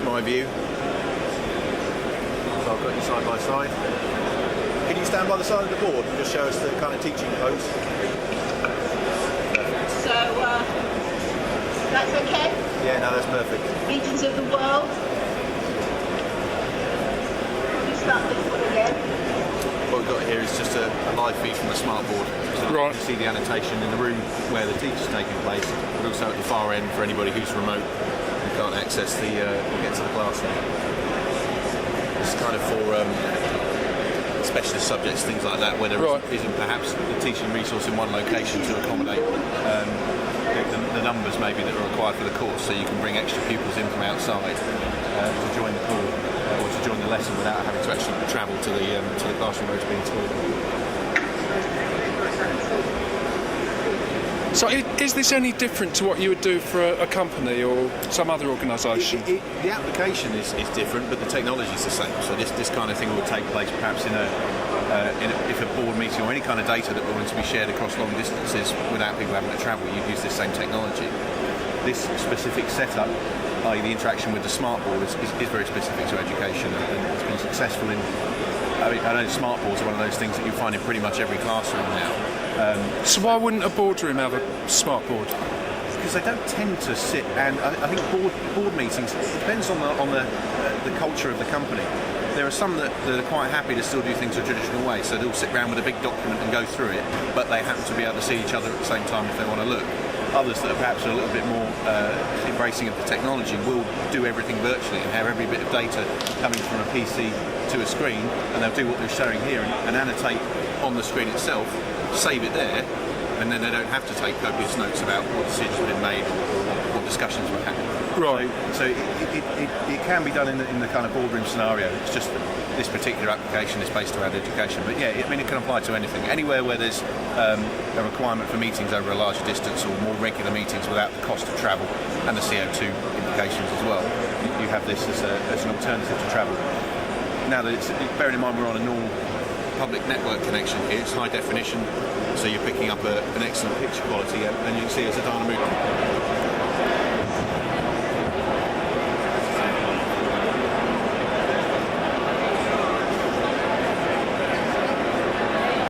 my view. So I've got you side by side. Can you stand by the side of the board and just show us the kind of teaching pose? So, that's okay? Yeah, no, that's perfect. Regions of the world. We start this one again. What we've got here is just a live feed from the smart board. So you can see the annotation in the room where the teach is taking place, but also at the far end for anybody who's remote and can't access the get to the classroom. It's kind of for specialist subjects, things like that, where there isn't perhaps the teaching resource in one location to accommodate the numbers maybe that are required for the course, so you can bring extra pupils in from outside to join the call or to join the lesson without having to actually travel to the classroom where it's being taught. So is this any different to what you would do for a company or some other organisation? The application is different, but the technology is the same. So this kind of thing would take place perhaps if a board meeting or any kind of data that wanted to be shared across long distances without people having to travel, you'd use this same technology. This specific setup, i.e. the interaction with the smart board, is very specific to education and it's been successful in... I know smart boards are one of those things that you find in pretty much every classroom now. So why wouldn't a boardroom have a smart board? Because they don't tend to sit, and I think board meetings, it depends on the culture of the company. There are some that are quite happy to still do things the traditional way, so they'll sit around with a big document and go through it, but they happen to be able to see each other at the same time if they want to look. Others that are perhaps a little bit more embracing of the technology will do everything virtually and have every bit of data coming from a PC to a screen, and they'll do what they're showing here and annotate on the screen itself, save it there, and then they don't have to take copious notes about what decisions have been made or what discussions were happening. Right. So it can be done in the kind of boardroom scenario. It's just this particular application is based around education. But yeah, I mean, it can apply to anything. Anywhere where there's a requirement for meetings over a larger distance or more regular meetings without the cost of travel and the CO2 implications as well, you have this as an alternative to travel. Now, bearing in mind we're on a normal public network connection here, it's high definition, so you're picking up an excellent picture quality, and you can see it's a Dynamo